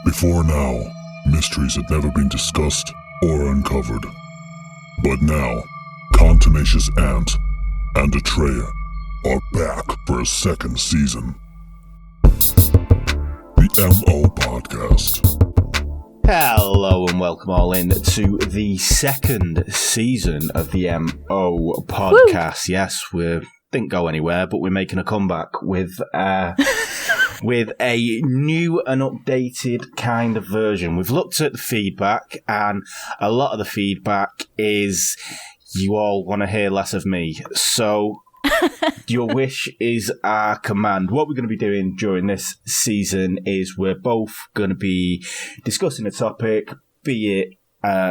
Before now, mysteries had never been discussed or uncovered. But now, Contumacious Ant and Atreya are back for a second season. The MO Podcast. Hello and welcome all in to the second season of the MO Podcast. Woo! Yes, we didn't go anywhere, but we're making a comeback with with a new and updated kind of version. We've looked at the feedback, and a lot of the feedback is you all want to hear less of me. So your wish is our command. What we're going to be doing during this season is we're both going to be discussing a topic, be it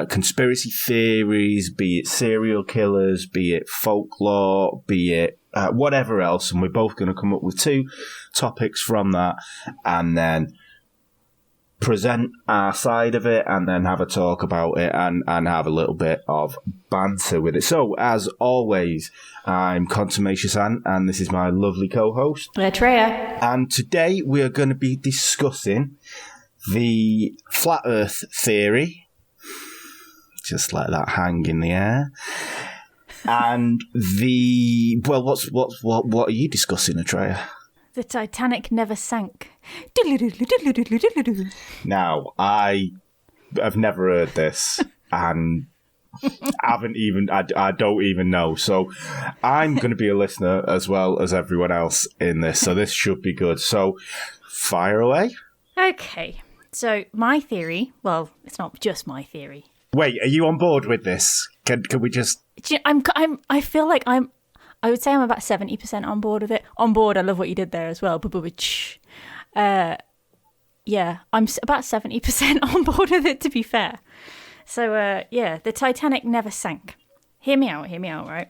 conspiracy theories, be it serial killers, be it folklore, be it whatever else, and we're both going to come up with two topics from that and then present our side of it and then have a talk about it and have a little bit of banter with it. So, as always, I'm Contumacious Ant, and this is my lovely co-host, Atreya. And today we are going to be discussing the flat Earth theory. Just let that hang in the air. And what are you discussing, Atreya? The Titanic never sank. Now, I have never heard this, and I don't even know. So I'm going to be a listener as well as everyone else in this. So this should be good. So fire away. Okay. So my theory, well, it's not just my theory. Wait, are you on board with this? Can we just? I feel like I would say I'm about 70% on board with it. On board, I love what you did there as well. Yeah, I'm about 70% on board with it, to be fair. So, the Titanic never sank. Hear me out, right?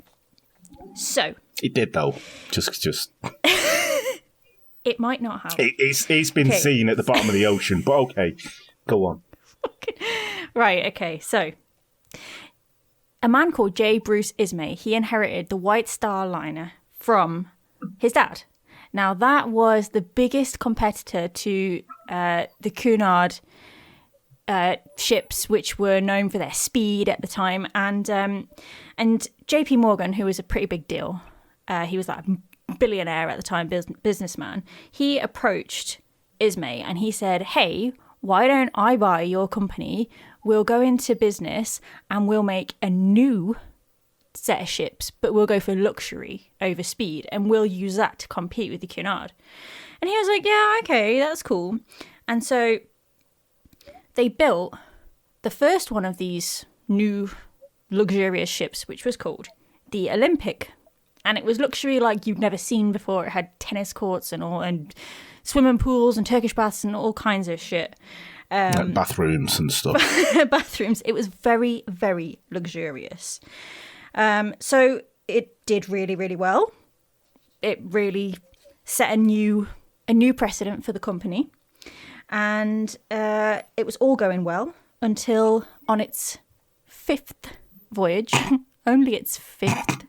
So. It did, though. Just. It might not have. It's been seen at the bottom of the ocean, but okay, go on. Right, okay, so. A man called J. Bruce Ismay, he inherited the White Star liner from his dad. Now, that was the biggest competitor to the Cunard ships, which were known for their speed at the time. And J.P. Morgan, who was a pretty big deal, he was like a billionaire at the time, businessman, he approached Ismay and he said, hey, why don't I buy your company? We'll go into business and we'll make a new set of ships, but we'll go for luxury over speed and we'll use that to compete with the Cunard. And he was like, yeah, okay, that's cool. And so they built the first one of these new luxurious ships, which was called the Olympic. And it was luxury like you'd never seen before. It had tennis courts and all, and swimming pools and Turkish baths and all kinds of shit. Bathrooms and stuff. Bathrooms. It was very, very luxurious. So it did really, really well. It really set a new precedent for the company. And it was all going well until on its fifth voyage, only its fifth,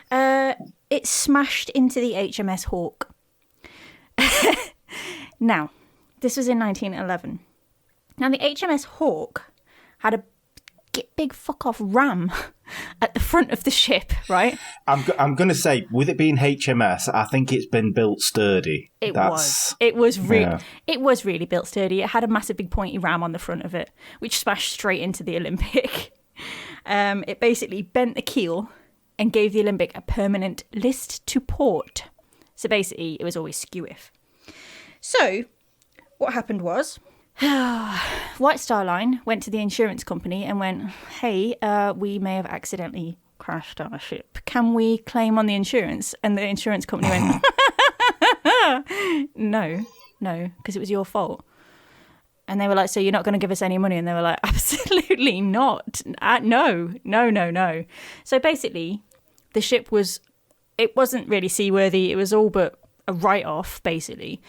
it smashed into the HMS Hawke. Now, this was in 1911. Now, the HMS Hawke had a big fuck-off ram at the front of the ship, right? I'm going to say, with it being HMS, I think it's been built sturdy. It was really built sturdy. It had a massive big pointy ram on the front of it, which smashed straight into the Olympic. It basically bent the keel and gave the Olympic a permanent list to port. So basically, it was always skew-if. So, what happened was, White Star Line went to the insurance company and went, hey, we may have accidentally crashed our ship. Can we claim on the insurance? And the insurance company went, no, because it was your fault. And they were like, so you're not going to give us any money? And they were like, absolutely not. No. So basically, the ship it wasn't really seaworthy. It was all but a write-off, basically.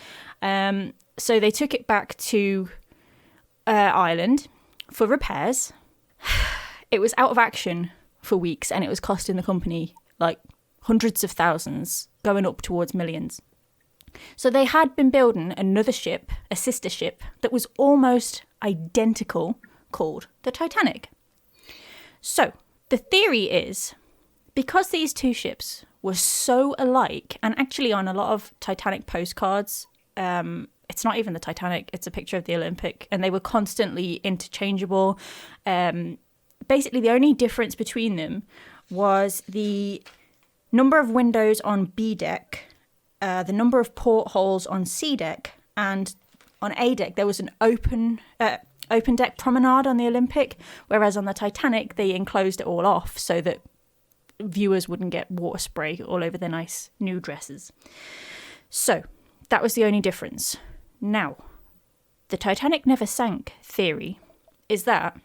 So they took it back to Ireland for repairs. It was out of action for weeks and it was costing the company like hundreds of thousands, going up towards millions. So they had been building another ship, a sister ship, that was almost identical, called the Titanic. So the theory is, because these two ships were so alike, and actually on a lot of Titanic postcards, it's not even the Titanic, it's a picture of the Olympic, and they were constantly interchangeable. Basically, the only difference between them was the number of windows on B deck, the number of portholes on C deck, and on A deck there was an open deck promenade on the Olympic, whereas on the Titanic they enclosed it all off so that viewers wouldn't get water spray all over their nice new dresses. So that was the only difference. Now, the Titanic never sank theory is that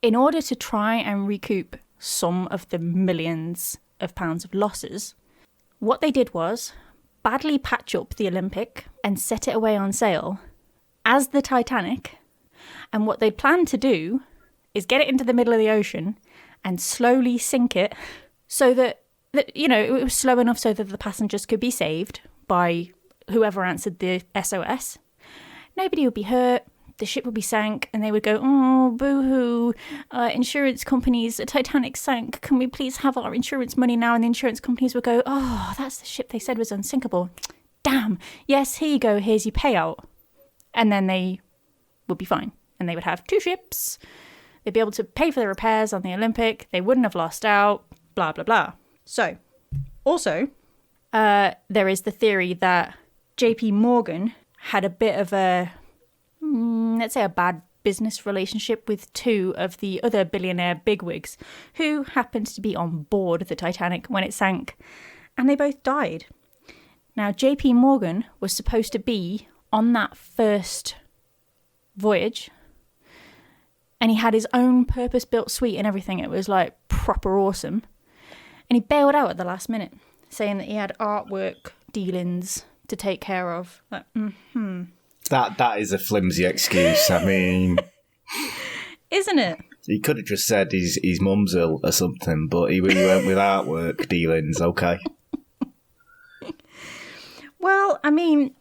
in order to try and recoup some of the millions of pounds of losses, what they did was badly patch up the Olympic and set it away on sale as the Titanic. And what they planned to do is get it into the middle of the ocean and slowly sink it so that it was slow enough so that the passengers could be saved by whoever answered the SOS. Nobody would be hurt, the ship would be sank, and they would go, oh, boo-hoo, insurance companies, the Titanic sank, can we please have our insurance money now? And the insurance companies would go, oh, that's the ship they said was unsinkable. Damn, yes, here you go, here's your payout. And then they would be fine, and they would have two ships, they'd be able to pay for the repairs on the Olympic, they wouldn't have lost out, blah, blah, blah. So, also, there is the theory that JP Morgan had a bit of a, let's say, a bad business relationship with two of the other billionaire bigwigs who happened to be on board the Titanic when it sank, and they both died. Now, JP Morgan was supposed to be on that first voyage, and he had his own purpose-built suite and everything. It was like proper awesome. And he bailed out at the last minute, saying that he had artwork dealings to take care of. Like, That is a flimsy excuse. I mean, isn't it? He could have just said his mum's ill or something, but he went with artwork dealings. Okay. Well, I mean,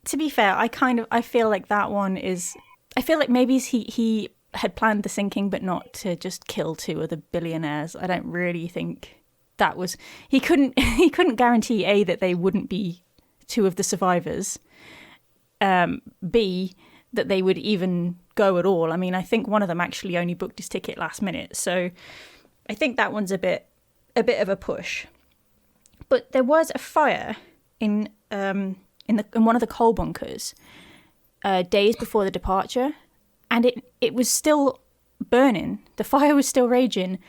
to be fair, I feel like that one is. I feel like maybe he had planned the sinking, but not to just kill two other billionaires. I don't really think that was. He couldn't guarantee A, that they wouldn't be two of the survivors. B, that they would even go at all. I mean, I think one of them actually only booked his ticket last minute, so I think that one's a bit of a push. But there was a fire in one of the coal bunkers days before the departure, and it was still burning. The fire was still raging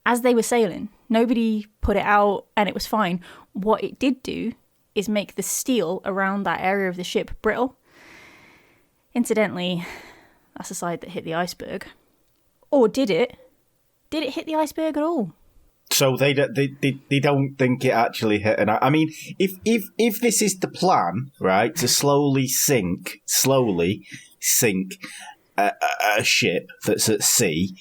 as they were sailing. Nobody put it out, and it was fine. What it did do is make the steel around that area of the ship brittle. Incidentally, that's the side that hit the iceberg. Or did it? Did it hit the iceberg at all? So they don't think it actually hit. And I mean, if this is the plan, right, to slowly sink a ship that's at sea,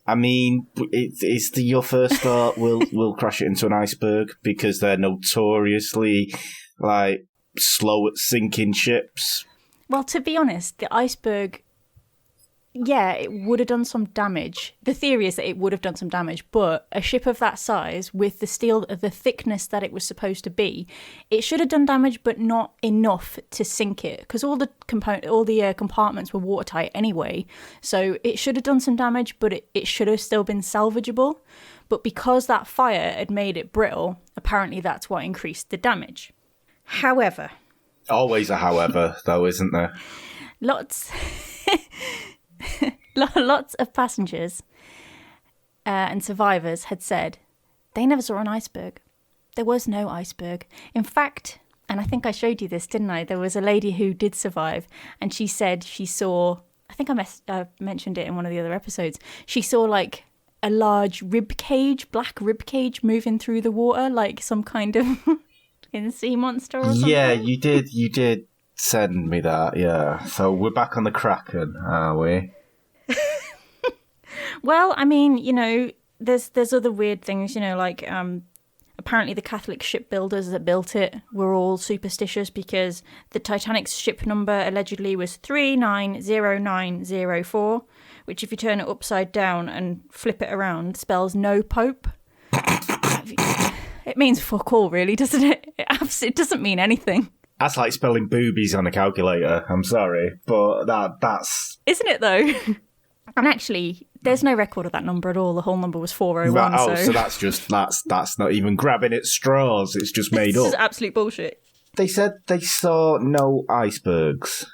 I mean, it's your first thought, we'll crash it into an iceberg because they're notoriously like slow at sinking ships. Well, to be honest, the iceberg, yeah, it would have done some damage. The theory is that it would have done some damage, but a ship of that size, with the steel, the thickness that it was supposed to be, it should have done damage, but not enough to sink it, because all the compartments were watertight anyway. So it should have done some damage, but it should have still been salvageable. But because that fire had made it brittle, apparently that's what increased the damage. However, always a however, though, isn't there? Lots of passengers and survivors had said they never saw an iceberg. There was no iceberg. In fact, and I think I showed you this, didn't I? There was a lady who did survive, and she said she saw, I think I mentioned it in one of the other episodes, she saw like a large black rib cage moving through the water, like some kind of sea monster or something. Yeah, you did send me that, yeah. So we're back on the Kraken, are we? Well, I mean, there's other weird things, like apparently the Catholic shipbuilders that built it were all superstitious because the Titanic's ship number allegedly was 390904, which if you turn it upside down and flip it around, spells no pope. It means fuck all, really, doesn't it? It doesn't mean anything. That's like spelling boobies on a calculator. I'm sorry, but that's... Isn't it, though? And actually, there's no record of that number at all. The whole number was 401. Right, so that's just... That's not even grabbing at straws. It's just made up. This is absolute bullshit. They said they saw no icebergs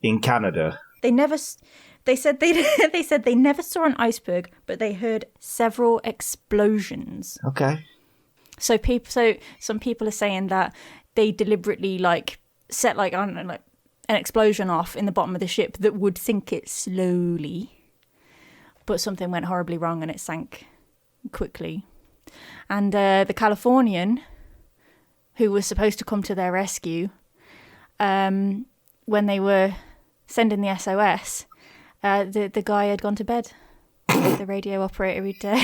in Canada. They said they never saw an iceberg, but they heard several explosions. Okay. So some people are saying that they deliberately set I don't know, an explosion off in the bottom of the ship that would sink it slowly, but something went horribly wrong and it sank quickly. And the Californian, who was supposed to come to their rescue, when they were sending the SOS, the guy had gone to bed. The radio operator,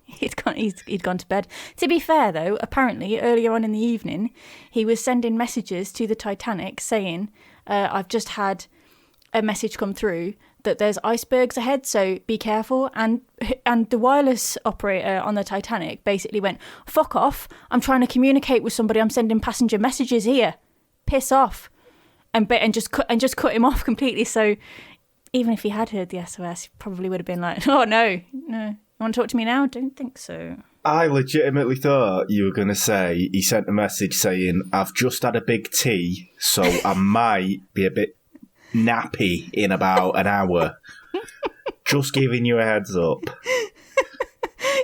he'd gone to bed. To be fair, though, apparently earlier on in the evening, he was sending messages to the Titanic saying, "I've just had a message come through that there's icebergs ahead, so be careful." And the wireless operator on the Titanic basically went, "Fuck off! I'm trying to communicate with somebody. I'm sending passenger messages here. Piss off!" And just cut him off completely. So. Even if he had heard the SOS, he probably would have been like, "Oh, no. You want to talk to me now? Don't think so." I legitimately thought you were going to say he sent a message saying, "I've just had a big tea, so I might be a bit nappy in about an hour." Just giving you a heads up.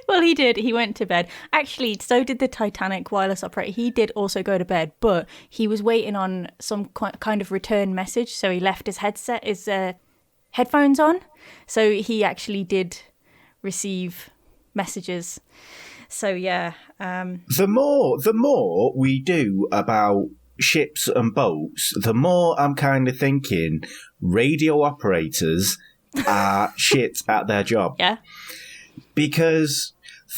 Well, he did. He went to bed. Actually, so did the Titanic wireless operator. He did also go to bed, but he was waiting on some kind of return message, so he left his headphones on, so he actually did receive messages. So yeah, the more we do about ships and boats, the more I'm kind of thinking radio operators are shit at their job. Yeah, because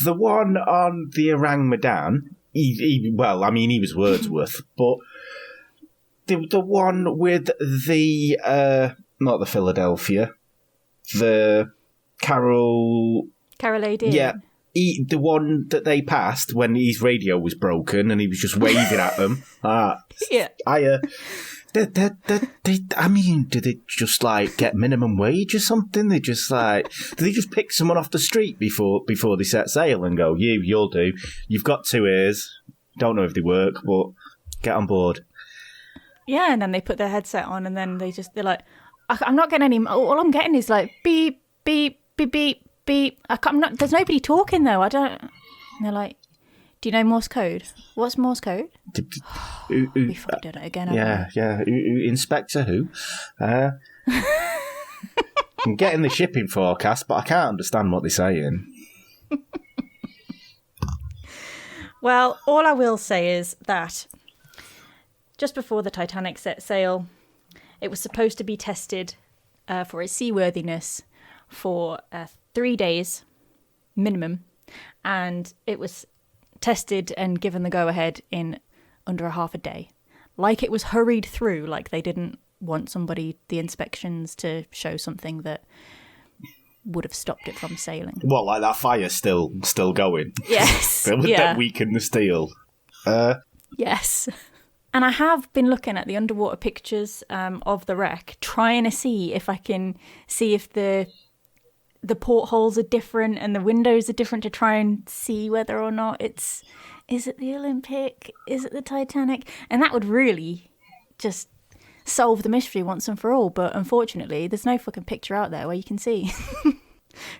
the one on the Orang Medan, he was Wordsworth, but the one with the not the Philadelphia, the Carol A. Dean. Yeah, the one that they passed when his radio was broken and he was just waving at them. Yeah. Did they just get minimum wage or something? Did they just pick someone off the street before they set sail and go, you'll do. You've got 2 ears. Don't know if they work, but get on board. Yeah, and then they put their headset on and then they're like, I'm not getting any. All I'm getting is beep, beep, beep, beep, beep. There's nobody talking though. I don't. And they're like, "Do you know Morse code? What's Morse code?" We fucking did it again. Yeah. Inspector who? I'm getting the shipping forecast, but I can't understand what they're saying. Well, all I will say is that just before the Titanic set sail, it was supposed to be tested for its seaworthiness for 3 days minimum, and it was tested and given the go-ahead in under a half a day. It was hurried through, they didn't want the inspections to show something that would have stopped it from sailing. What, that fire's still going? Yes. That weakened the steel? Yes. And I have been looking at the underwater pictures of the wreck, trying to see if I can see if the portholes are different and the windows are different, to try and see whether or not is it the Olympic? Is it the Titanic? And that would really just solve the mystery once and for all. But unfortunately, there's no fucking picture out there where you can see.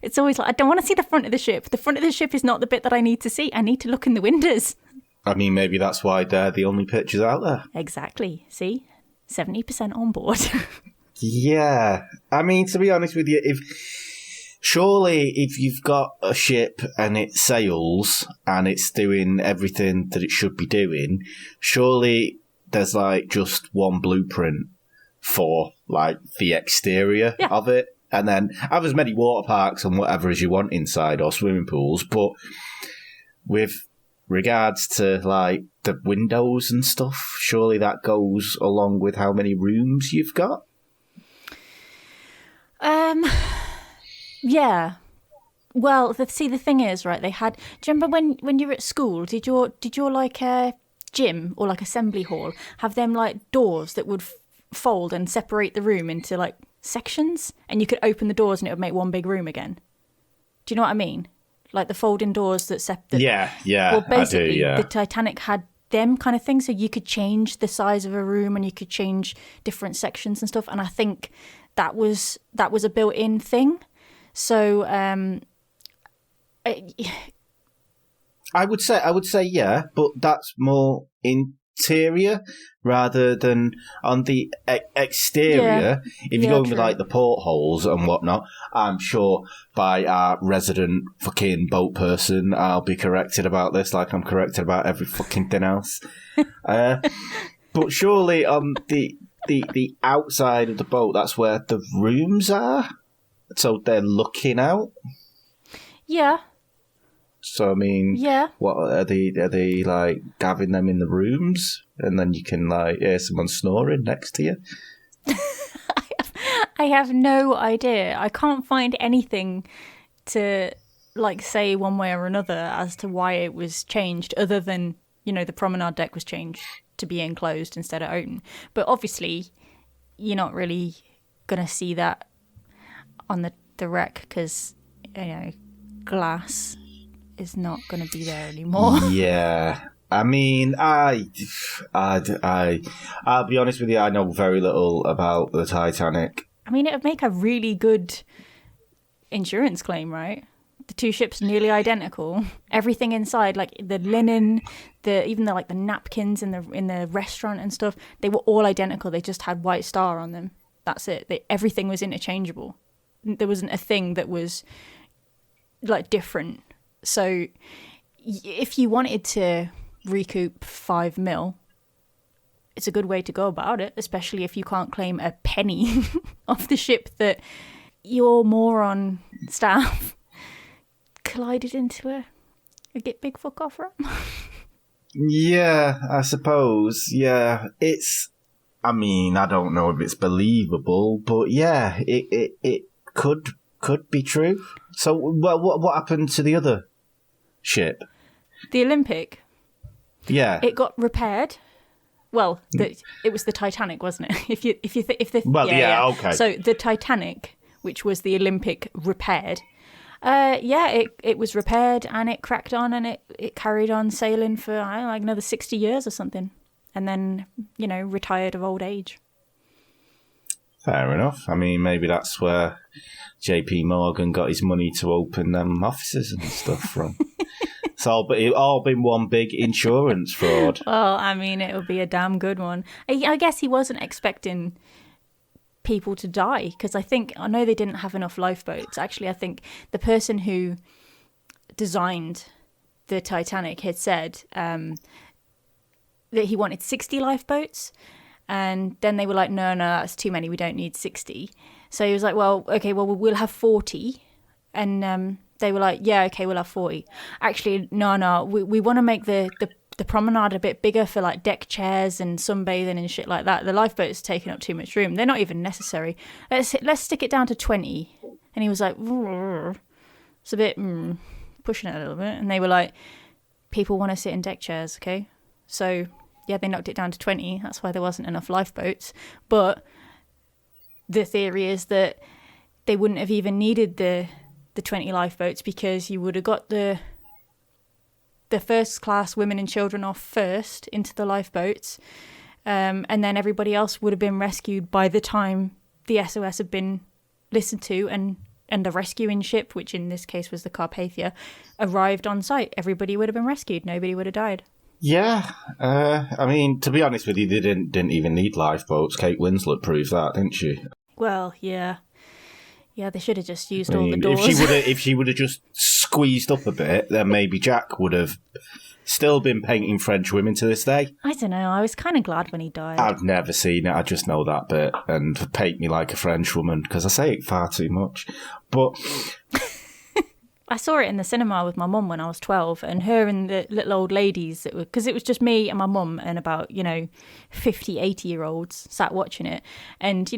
It's always I don't want to see the front of the ship. The front of the ship is not the bit that I need to see. I need to look in the windows. I mean, maybe that's why they're the only pictures out there. Exactly. See? 70% on board. Yeah. I mean, to be honest with you, if you've got a ship and it sails and it's doing everything that it should be doing, surely there's just one blueprint for the exterior of it. And then have as many water parks and whatever as you want inside, or swimming pools. But with regards to like the windows and stuff, surely that goes along with how many rooms you've got. Yeah. Well, the thing is, right? They had. Do you remember when you were at school? Did your like gym or like assembly hall have them like doors that would fold and separate the room into like sections, and you could open the doors and it would make one big room again? Do you know what I mean? Like the folding doors that separate. Yeah. Well, basically, I do, yeah. the Titanic had them kind of thing, so you could change the size of a room and you could change different sections and stuff. And I think that was a built-in thing. So I would say yeah, but that's more interior rather than on the exterior. If you're going with like the portholes and whatnot, I'm sure by our resident fucking boat person, I'll be corrected about this, like I'm corrected about every fucking thing else. But surely on the outside of the boat, that's where the rooms are, so they're looking out. Yeah. So I mean, yeah. What are they like having them in the rooms, and then you can like hear someone snoring next to you? I have no idea. I can't find anything to like say one way or another as to why it was changed, other than, you know, the promenade deck was changed to be enclosed instead of open. But obviously, you're not really gonna see that on the wreck because, you know, glass is not going to be there anymore. Yeah. I mean, I'll be honest with you, I know very little about the Titanic. I mean, it would make a really good insurance claim, right? The two ships nearly identical. Everything inside, like the linen, even the napkins in the restaurant and stuff, they were all identical. They just had White Star on them. That's it. Everything was interchangeable. There wasn't a thing that was like different. So if you wanted to recoup $5 million, it's a good way to go about it, especially if you can't claim a penny off the ship that your moron staff collided into a get big fuck off ramp. Yeah, I suppose. Yeah, I mean, I don't know if it's believable, but yeah, it could be true. So, what happened to the other ship? The Olympic. Yeah, it got repaired. Well, it was the Titanic, wasn't it? Okay. So the Titanic, which was the Olympic, repaired. It was repaired and it cracked on and it carried on sailing for like another 60 years or something, and then, you know, retired of old age. Fair enough. I mean, maybe that's where JP Morgan got his money to open offices and stuff from. It's all been one big insurance fraud. Well, I mean, it would be a damn good one. I guess he wasn't expecting people to die, because I know they didn't have enough lifeboats. Actually, I think the person who designed the Titanic had said that he wanted 60 lifeboats. And then they were like, no, that's too many. We don't need 60. So he was like, well, okay, well, we'll have 40. And they were like, yeah, okay, we'll have 40. Actually, no, we want to make the promenade a bit bigger for like deck chairs and sunbathing and shit like that. The lifeboat's taking up too much room. They're not even necessary. Let's stick it down to 20. And he was like, it's a bit pushing it a little bit. And they were like, people want to sit in deck chairs, okay? So yeah, they knocked it down to 20. That's why there wasn't enough lifeboats. But the theory is that they wouldn't have even needed the 20 lifeboats, because you would have got the first class women and children off first into the lifeboats, and then everybody else would have been rescued by the time the SOS had been listened to, and the rescuing ship, which in this case was the Carpathia, arrived on site. Everybody would have been rescued. Nobody would have died. Yeah, I mean, to be honest with you, they didn't even need lifeboats. Kate Winslet proved that, didn't she? Well, yeah. Yeah, they should have just used all the doors. If she would have just squeezed up a bit, then maybe Jack would have still been painting French women to this day. I don't know. I was kind of glad when he died. I've never seen it. I just know that bit. And paint me like a French woman, because I say it far too much. But I saw it in the cinema with my mum when I was 12, and her and the little old ladies, because it was just me and my mum and about, 50, 80-year-olds sat watching it. And,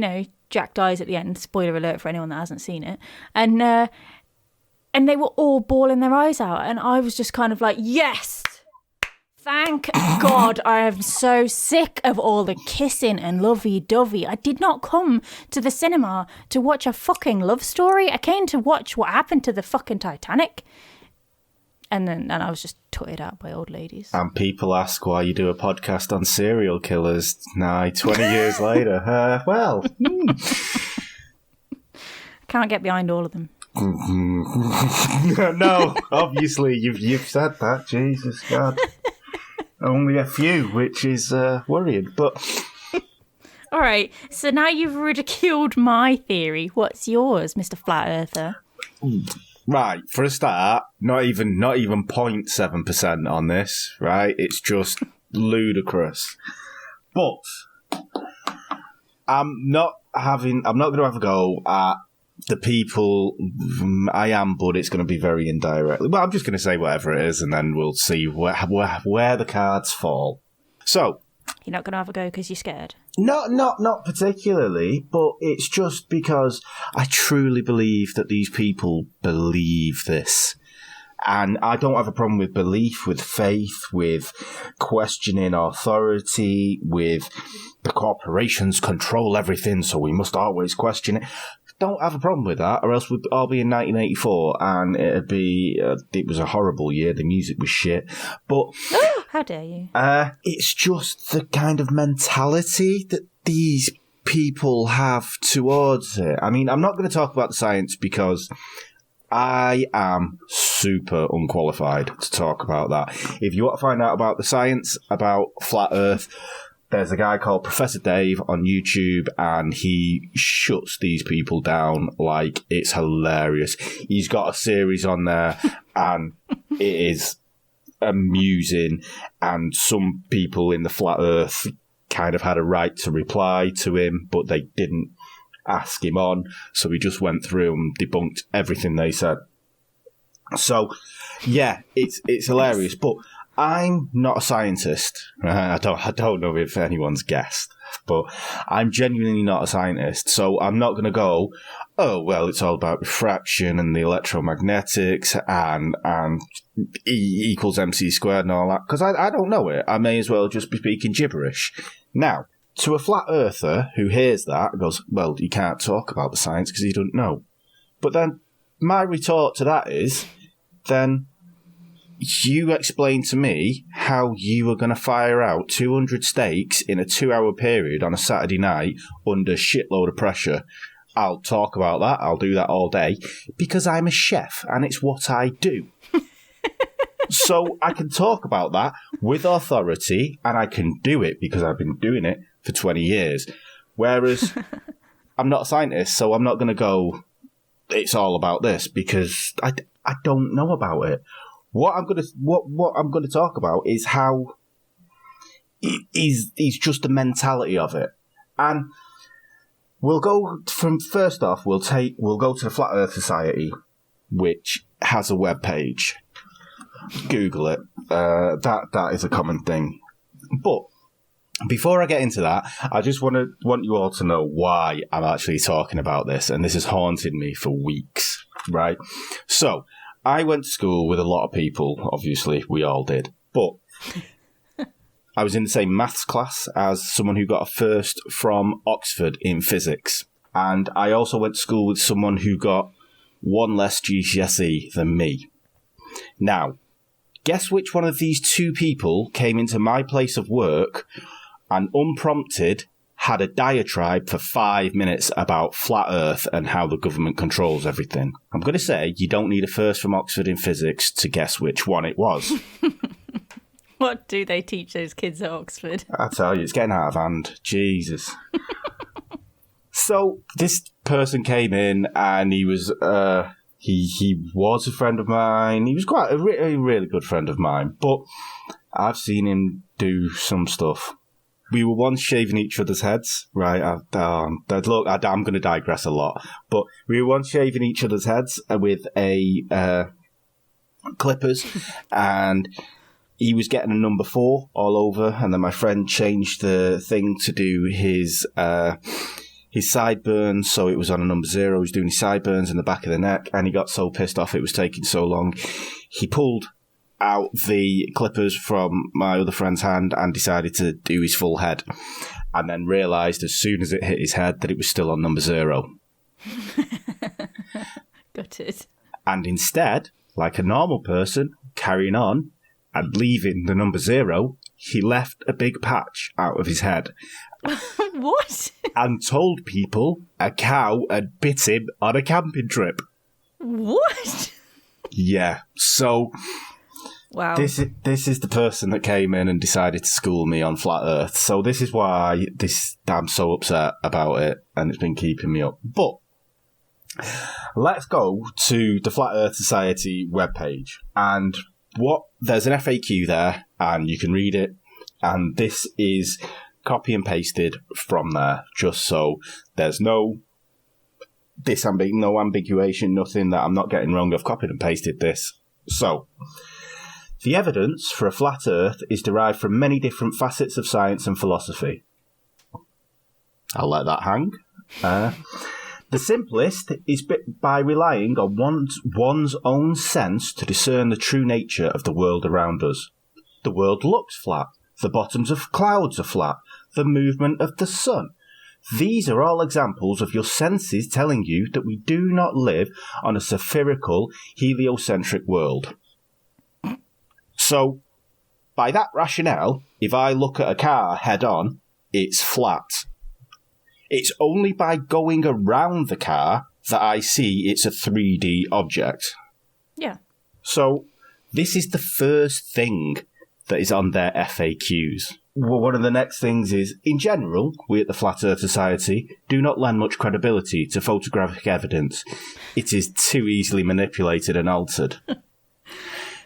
Jack dies at the end, spoiler alert for anyone that hasn't seen it. And they were all bawling their eyes out. And I was just kind of like, yes! Thank God. I am so sick of all the kissing and lovey-dovey. I did not come to the cinema to watch a fucking love story. I came to watch what happened to the fucking Titanic. And I was just tutted out by old ladies. And people ask why you do a podcast on serial killers now, 20 years later. Can't get behind all of them. No, obviously, you've said that. Jesus, God. Only a few, which is worrying, but... All right, so now you've ridiculed my theory. What's yours, Mr. Flat Earther? Right, for a start, not even 0.7% on this, right? It's just ludicrous. But I'm not going to have a go at the people. I am, but it's going to be very indirectly. Well, I'm just going to say whatever it is, and then we'll see where the cards fall. So, you're not going to have a go because you're scared? Not particularly, but it's just because I truly believe that these people believe this. And I don't have a problem with belief, with faith, with questioning authority, with the corporations control everything, so we must always question it. Don't have a problem with that, or else we'd all be in 1984, and it was a horrible year. The music was shit, but how dare you? It's just the kind of mentality that these people have towards it. I mean, I'm not going to talk about the science because I am super unqualified to talk about that. If you want to find out about the science about flat Earth, there's a guy called Professor Dave on YouTube, and he shuts these people down like it's hilarious. He's got a series on there, and it is amusing. And some people in the flat Earth kind of had a right to reply to him, but they didn't ask him on, so he just went through and debunked everything they said. So, yeah, it's hilarious, but I'm not a scientist. I don't know if anyone's guessed, but I'm genuinely not a scientist. So I'm not going to go, oh, well, it's all about refraction and the electromagnetics and E equals MC squared and all that, because I don't know it. I may as well just be speaking gibberish. Now, to a flat earther who hears that goes, well, you can't talk about the science because you don't know. But then my retort to that is, then you explain to me how you were going to fire out 200 steaks in a 2-hour period on a Saturday night under shitload of pressure. I'll talk about that. I'll do that all day because I'm a chef and it's what I do. So I can talk about that with authority, and I can do it because I've been doing it for 20 years. Whereas I'm not a scientist, so I'm not going to go, it's all about this, because I don't know about it. What I'm going to talk about is how is just the mentality of it. And we'll go from, first off, we'll go to the Flat Earth Society, which has a web page. Google it. That is a common thing. But before I get into that, I just want you all to know why I'm actually talking about this, and this has haunted me for weeks, right? So, I went to school with a lot of people, obviously, we all did, but I was in the same maths class as someone who got a first from Oxford in physics, and I also went to school with someone who got one less GCSE than me. Now, guess which one of these two people came into my place of work and unprompted had a diatribe for 5 minutes about flat Earth and how the government controls everything. I'm going to say you don't need a first from Oxford in physics to guess which one it was. What do they teach those kids at Oxford? I tell you, it's getting out of hand. Jesus. So this person came in and he was he was a friend of mine. He was quite a really good friend of mine, but I've seen him do some stuff. We were once shaving each other's heads, right? Look, I'm going to digress a lot, but we were once shaving each other's heads with a clippers, and he was getting a number 4 all over, and then my friend changed the thing to do his sideburns, so it was on a number 0. He was doing his sideburns in the back of the neck, and he got so pissed off it was taking so long. He pulled out the clippers from my other friend's hand and decided to do his full head, and then realised as soon as it hit his head that it was still on number 0. Got it. And instead, like a normal person, carrying on and leaving the number 0, he left a big patch out of his head. What? And told people a cow had bit him on a camping trip. What? Yeah. So, wow. This is the person that came in and decided to school me on flat Earth. So this is why I'm so upset about it, and it's been keeping me up. But let's go to the Flat Earth Society webpage, and there's an FAQ there, and you can read it. And this is copy and pasted from there, just so there's no ambiguation, nothing that I'm not getting wrong. I've copied and pasted this. So, the evidence for a flat Earth is derived from many different facets of science and philosophy. I'll let that hang. The simplest is by relying on one's own sense to discern the true nature of the world around us. The world looks flat. The bottoms of clouds are flat. The movement of the sun. These are all examples of your senses telling you that we do not live on a spherical, heliocentric world. So, by that rationale, if I look at a car head-on, it's flat. It's only by going around the car that I see it's a 3D object. Yeah. So, this is the first thing that is on their FAQs. Well, one of the next things is, in general, we at the Flat Earth Society do not lend much credibility to photographic evidence. It is too easily manipulated and altered.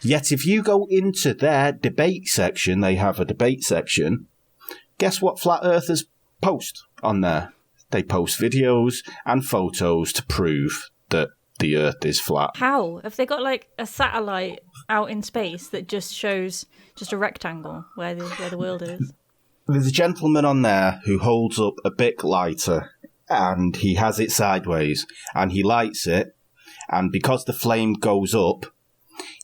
Yet if you go into their debate section, they have a debate section, guess what Flat Earthers post on there? They post videos and photos to prove that the Earth is flat. How? Have they got like a satellite out in space that just shows just a rectangle where the world is? There's a gentleman on there who holds up a Bic lighter and he has it sideways and he lights it, and because the flame goes up,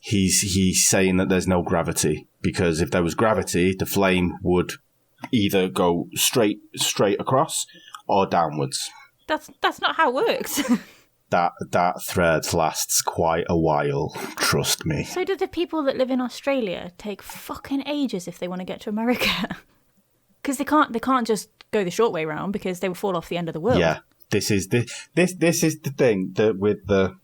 he's saying that there's no gravity, because if there was gravity, the flame would either go straight across or downwards. That's not how it works. That thread lasts quite a while, trust me. So do the people that live in Australia take fucking ages if they want to get to America? Because they can't just go the short way round, because they will fall off the end of the world. Yeah, this is the thing that with the.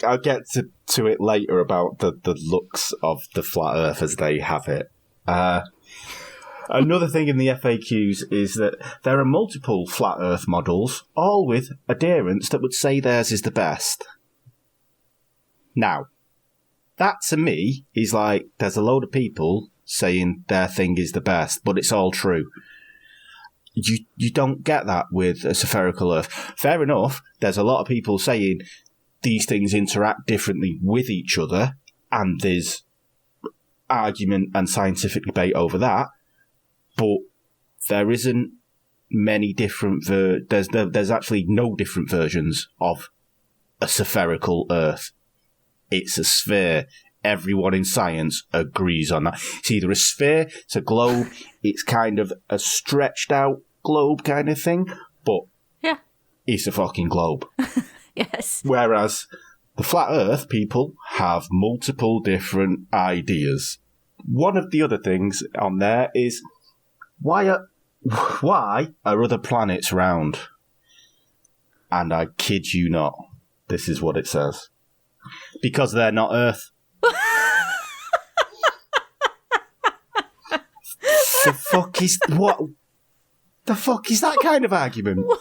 I'll get to it later about the looks of the flat Earth as they have it. Another thing in the FAQs is that there are multiple flat Earth models, all with adherents that would say theirs is the best. Now, that to me is like, there's a load of people saying their thing is the best, but it's all true. You don't get that with a spherical Earth. Fair enough, there's a lot of people saying these things interact differently with each other, and there's argument and scientific debate over that. But there isn't many different... There's actually no different versions of a spherical Earth. It's a sphere. Everyone in science agrees on that. It's either a sphere, it's a globe, it's kind of a stretched out globe kind of thing, but yeah, it's a fucking globe. Yes. Whereas the flat Earth people have multiple different ideas. One of the other things on there is... Why are other planets round? And I kid you not, this is what it says. Because they're not Earth. The fuck is that kind of argument? What?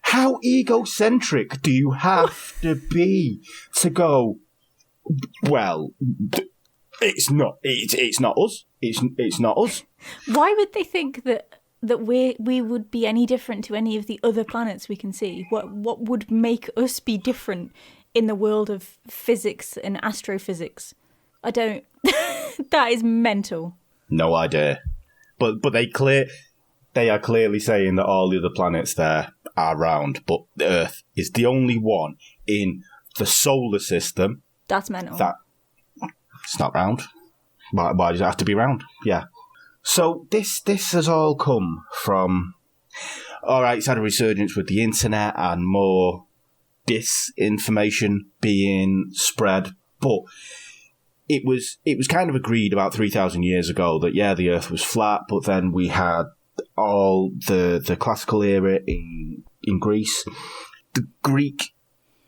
How egocentric do you have to be to go, well, it's not us. It's not us. Why would they think that we would be any different to any of the other planets we can see? What would make us be different in the world of physics and astrophysics. I don't... That is mental. No idea. But they are clearly saying that all the other planets there are round, but the Earth is the only one in the solar system. That's mental. It's not round. Why does it have to be round? Yeah. So this has all come from... All right, it's had a resurgence with the internet and more disinformation being spread, but it was kind of agreed about 3,000 years ago that, yeah, the Earth was flat, but then we had all the classical era in Greece. The Greek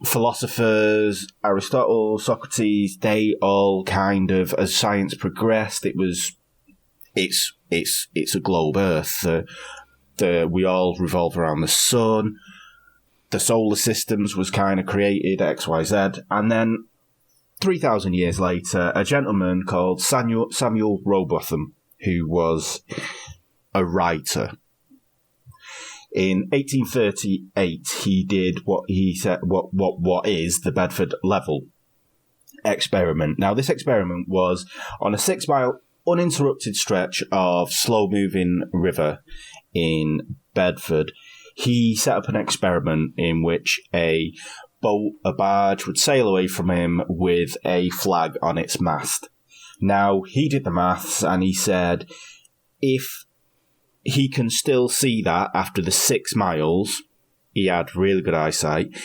philosophers, Aristotle, Socrates, they all kind of, as science progressed, it's a globe Earth. We all revolve around the sun. The solar systems was kind of created, XYZ. And then 3,000 years later, a gentleman called Samuel Rowbotham, who was a writer. In 1838, he did what he said, what is the Bedford Level experiment. Now, this experiment was on a 6-mile uninterrupted stretch of slow-moving river in Bedford. He set up an experiment in which a barge would sail away from him with a flag on its mast. Now, he did the maths and he said if he can still see that after the 6 miles, he had really good eyesight.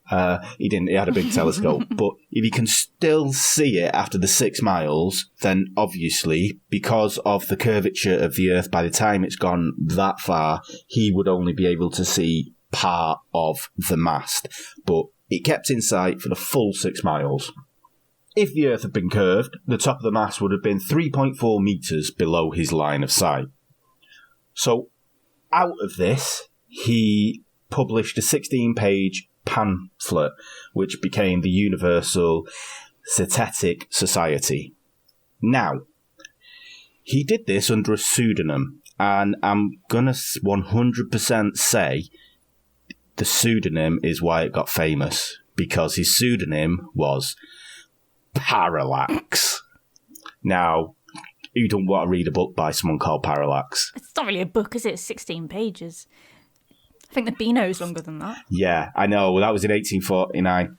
He had a big telescope, but if he can still see it after the 6 miles, then obviously, because of the curvature of the Earth, by the time it's gone that far, he would only be able to see part of the mast. But it kept in sight for the full 6 miles. If the Earth had been curved, the top of the mast would have been 3.4 metres below his line of sight. So, out of this, he published a 16-page pamphlet, which became the Universal Cetetic Society. Now, he did this under a pseudonym, and I'm going to 100% say the pseudonym is why it got famous, because his pseudonym was Parallax. Now, who don't want to read a book by someone called Parallax? It's not really a book, is it? It's 16 pages. I think the Beano's longer than that. Yeah, I know. Well, that was in 1849.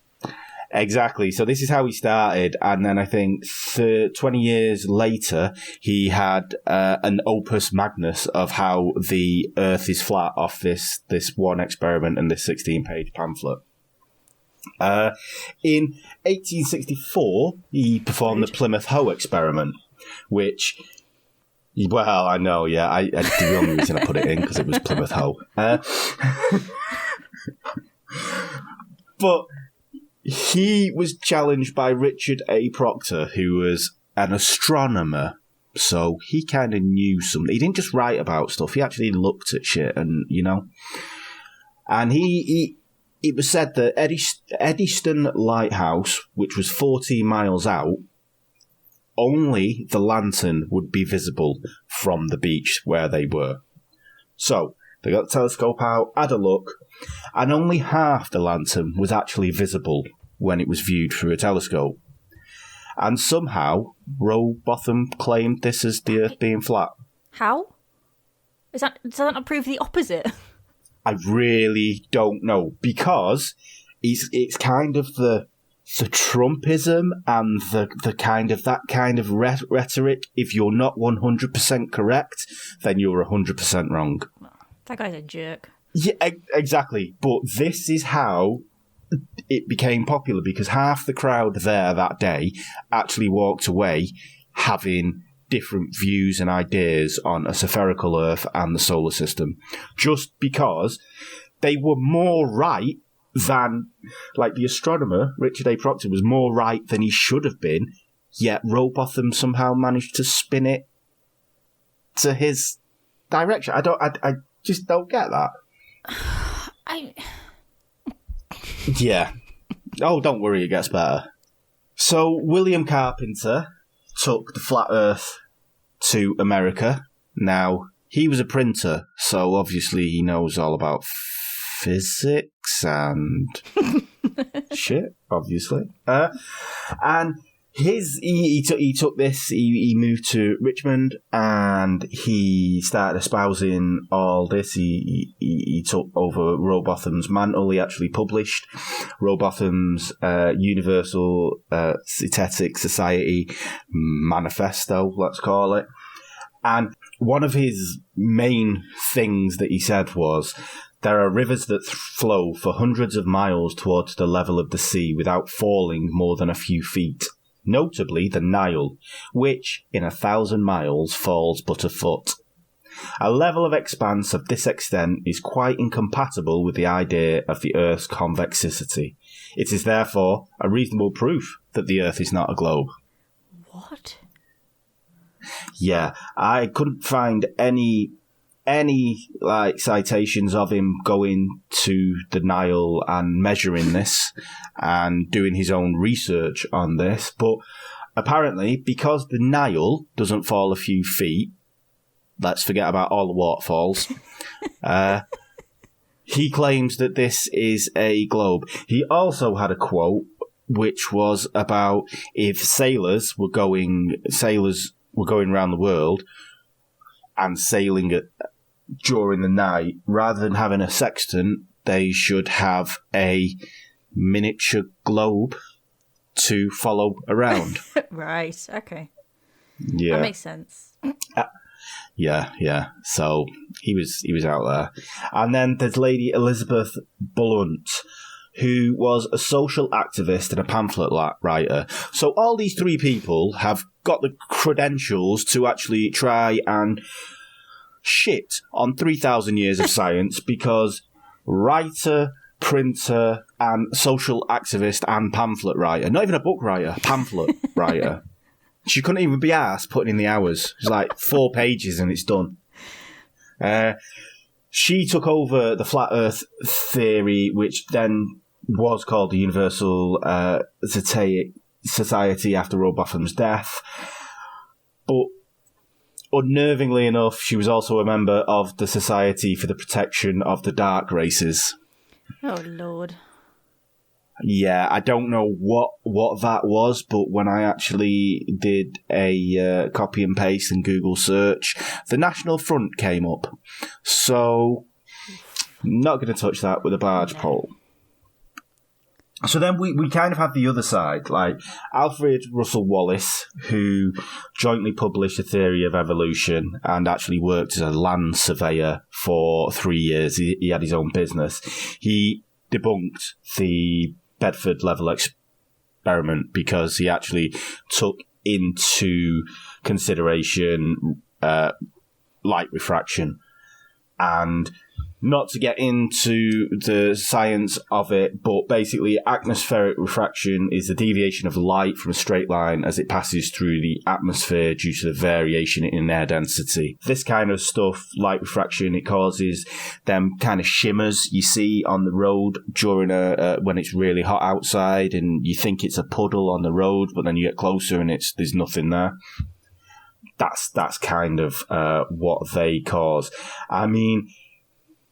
Exactly. So this is how he started. And then I think 20 years later, he had an opus magnus of how the Earth is flat off this one experiment and this 16-page pamphlet. In 1864, he performed the Plymouth Hoe experiment, which... Well, I know, yeah. The only reason I put it in, because it was Plymouth Hoe. But he was challenged by Richard A. Proctor, who was an astronomer. So he kind of knew something. He didn't just write about stuff. He actually looked at shit and, And it was said that Eddystone Lighthouse, which was 14 miles out, only the lantern would be visible from the beach where they were. So, they got the telescope out, had a look, and only half the lantern was actually visible when it was viewed through a telescope. And somehow, Rowbotham claimed this as the Earth being flat. How? Does that not prove the opposite? I really don't know, because it's kind of the Trumpism and the kind of that kind of rhetoric. If you're not 100% correct, then you're 100% wrong. That guy's a jerk. Yeah, exactly. But this is how it became popular, because half the crowd there that day actually walked away having different views and ideas on a spherical Earth and the solar system, just because they were more right than, like, the astronomer, Richard A. Proctor, was more right than he should have been, yet Rowbotham somehow managed to spin it to his direction. I just don't get that. Yeah. Oh, don't worry, it gets better. So, William Carpenter took the flat Earth to America. Now, he was a printer, so obviously he knows all about physics and shit, obviously. And he took this, he moved to Richmond, and he started espousing all this. He took over Rowbotham's mantle. He actually published Rowbotham's Universal Synthetic Society Manifesto, let's call it. And one of his main things that he said was, there are rivers that flow for hundreds of miles towards the level of the sea without falling more than a few feet. Notably the Nile, which in 1,000 miles falls but a foot. A level of expanse of this extent is quite incompatible with the idea of the Earth's convexity. It is therefore a reasonable proof that the Earth is not a globe. What? Yeah, I couldn't find any citations of him going to the Nile and measuring this and doing his own research on this, but apparently because the Nile doesn't fall a few feet, let's forget about all the waterfalls, he claims that this is a globe. He also had a quote which was about if sailors were going around the world and sailing during the night, rather than having a sextant, they should have a miniature globe to follow around. Right, okay. Yeah. That makes sense. Yeah. So he was out there. And then there's Lady Elizabeth Blunt, who was a social activist and a pamphlet writer. So all these three people have got the credentials to actually try and shit on 3,000 years of science, because writer, printer, and social activist and pamphlet writer, not even a book writer, pamphlet writer. She couldn't even be arsed putting in the hours. It's like 4 pages and it's done. She took over the flat Earth theory, which then was called the Universal Society after Rowbotham's death. But unnervingly enough, she was also a member of the Society for the Protection of the Dark Races. Oh, Lord. Yeah, I don't know what that was, but when I actually did a copy and paste and Google search, the National Front came up. So, not going to touch that with a barge pole. So then we kind of have the other side, like Alfred Russel Wallace, who jointly published a theory of evolution and actually worked as a land surveyor for 3 years. He had his own business. He debunked the Bedford level experiment because he actually took into consideration light refraction. And not to get into the science of it, but basically atmospheric refraction is the deviation of light from a straight line as it passes through the atmosphere due to the variation in air density. This kind of stuff, light refraction, it causes them kind of shimmers you see on the road during when it's really hot outside, and you think it's a puddle on the road, but then you get closer and there's nothing there. That's kind of what they cause. I mean,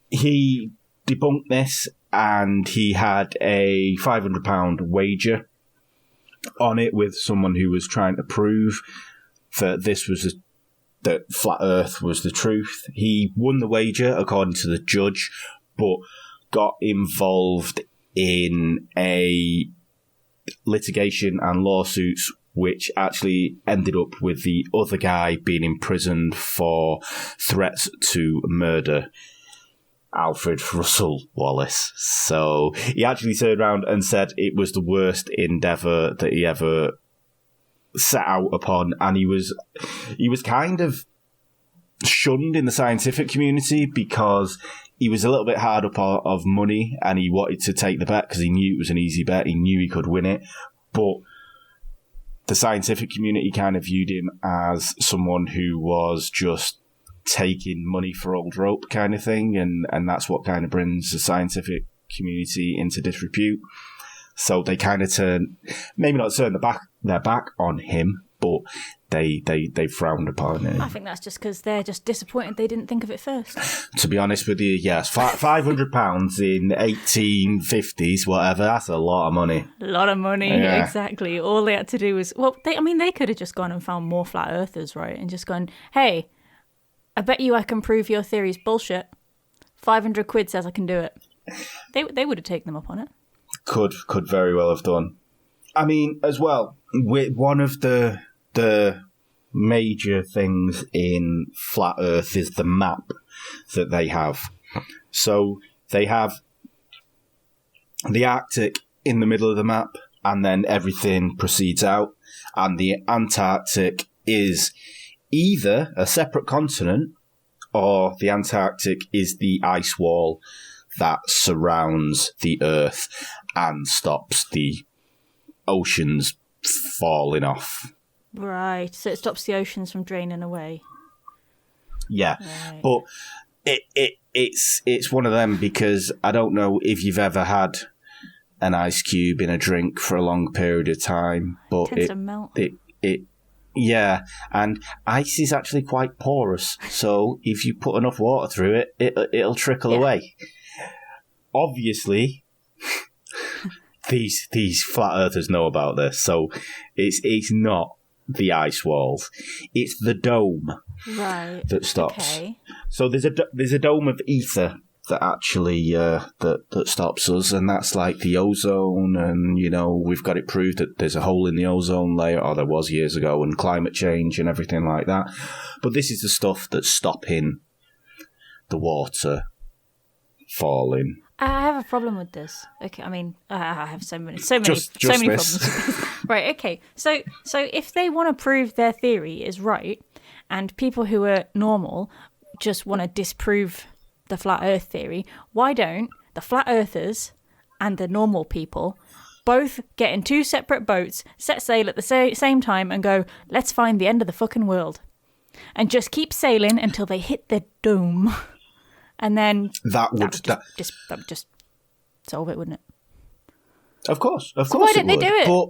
he debunked this, and he had a £500 wager on it with someone who was trying to prove that that flat Earth was the truth. He won the wager according to the judge, but got involved in a litigation and lawsuits, which actually ended up with the other guy being imprisoned for threats to murder Alfred Russel Wallace. So he actually turned around and said it was the worst endeavour that he ever set out upon, and he was kind of shunned in the scientific community because he was a little bit hard up of money, and he wanted to take the bet because he knew it was an easy bet. He knew he could win it, but the scientific community kind of viewed him as someone who was just taking money for old rope kind of thing, and that's what kind of brings the scientific community into disrepute. So they kind of maybe not turn their back on him, but they frowned upon it. I think that's just because they're just disappointed they didn't think of it first. To be honest with you, yes, £500 in 1850s, whatever, that's a lot of money. A lot of money, Yeah. Exactly. All they had to do was, they could have just gone and found more flat earthers, right? And just gone, hey, I bet you I can prove your theory's bullshit. 500 quid says I can do it. They would have taken them up on it. Could very well have done. I mean, as well, with one of the major things in Flat Earth is the map that they have. So they have the Arctic in the middle of the map, and then everything proceeds out, and the Antarctic is either a separate continent or the Antarctic is the ice wall that surrounds the Earth and stops the oceans falling off. Right, so it stops the oceans from draining away. Yeah, right. But it's one of them, because I don't know if you've ever had an ice cube in a drink for a long period of time, but Tends to melt. Yeah, and ice is actually quite porous, so if you put enough water through it, it'll trickle away. Obviously, these flat earthers know about this, so it's not the ice walls, it's the dome that stops. Okay. So there's a dome of ether that actually that stops us, and that's like the ozone, and we've got it proved that there's a hole in the ozone layer, or there was years ago, and climate change and everything like that. But this is the stuff that's stopping the water falling. I have a problem with this. Okay, I mean, I have so many Just problems this. with this. Right, okay. So if they want to prove their theory is right, and people who are normal just want to disprove the flat earth theory, why don't the flat earthers and the normal people both get in two separate boats, set sail at the same time, and go, let's find the end of the fucking world, and just keep sailing until they hit the dome, and then that would just solve it, wouldn't it? Of course so why didn't they do it? But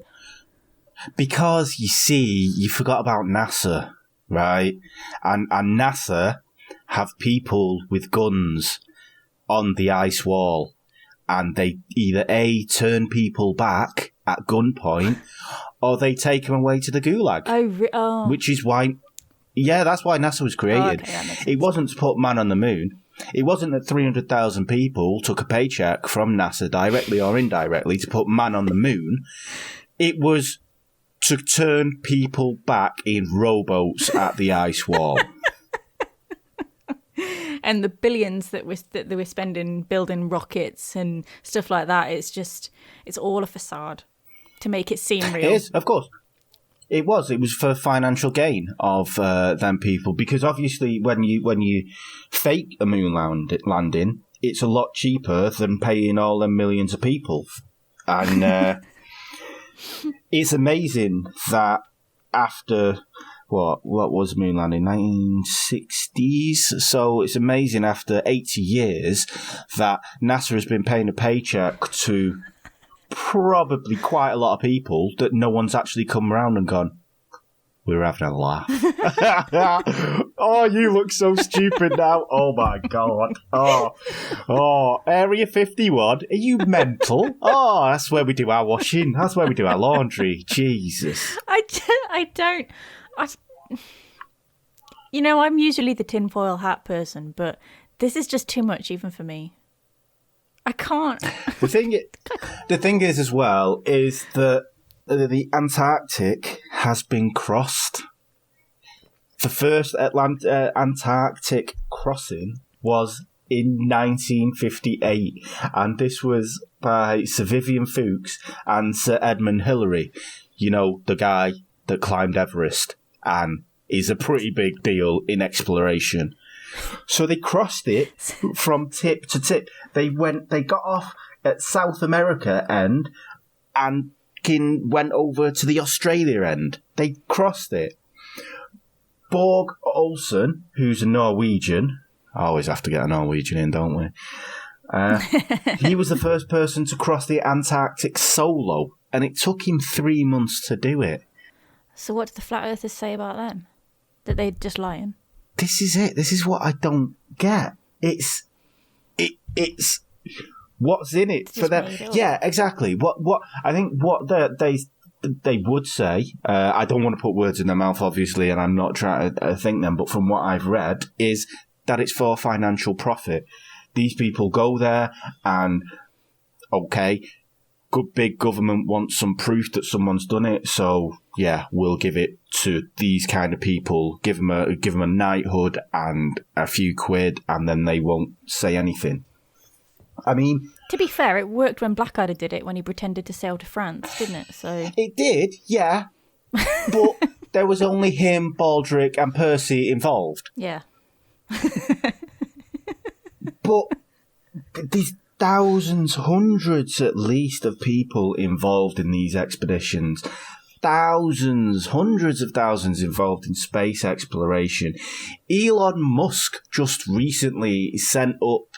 because you see, you forgot about NASA, right? And NASA have people with guns on the ice wall, and they either turn people back at gunpoint, or they take them away to the gulag. Which is why, that's why NASA was created. It wasn't to put man on the moon. It wasn't that 300,000 people took a paycheck from NASA directly or indirectly to put man on the moon. It was to turn people back in rowboats at the ice wall. And the billions that they were spending building rockets and stuff like that, it's all a facade to make it seem real. It is, of course. It was for financial gain of them people, because obviously when you fake a moon landing, it's a lot cheaper than paying all them millions of people. And it's amazing that after what was moon landing, 1960s? So it's amazing after 80 years that NASA has been paying a paycheck to probably quite a lot of people that no one's actually come around and gone, we were having a laugh. Oh, you look so stupid now. Oh, my God. Oh, Area 51? Are you mental? Oh, that's where we do our washing. That's where we do our laundry. Jesus. I don't... I'm usually the tinfoil hat person, but this is just too much even for me. I can't. The thing is, as well, is that the Antarctic has been crossed. The first Antarctic crossing was in 1958, and this was by Sir Vivian Fuchs and Sir Edmund Hillary. The guy that climbed Everest and is a pretty big deal in exploration. So they crossed it from tip to tip. They got off at South America end and went over to the Australia end. They crossed it. Borg Olsen, who's a Norwegian, I always have to get a Norwegian in, don't we? He was the first person to cross the Antarctic solo, and it took him 3 months to do it. So what do the flat earthers say about them? That they're just lying? This is it. This is what I don't get. It's what's in it for them. Yeah, exactly. What I think what they would say, I don't want to put words in their mouth, obviously, and I'm not trying to think them, but from what I've read, is that it's for financial profit. These people go there and, okay, good big government wants some proof that someone's done it, so yeah, we'll give it to these kind of people, give them a knighthood and a few quid, and then they won't say anything. I mean, to be fair, it worked when Blackadder did it when he pretended to sail to France, didn't it? So it did, yeah. But there was only him, Baldric, and Percy involved. Yeah. But these thousands, hundreds at least of people involved in these expeditions. Thousands, hundreds of thousands involved in space exploration. Elon Musk just recently sent up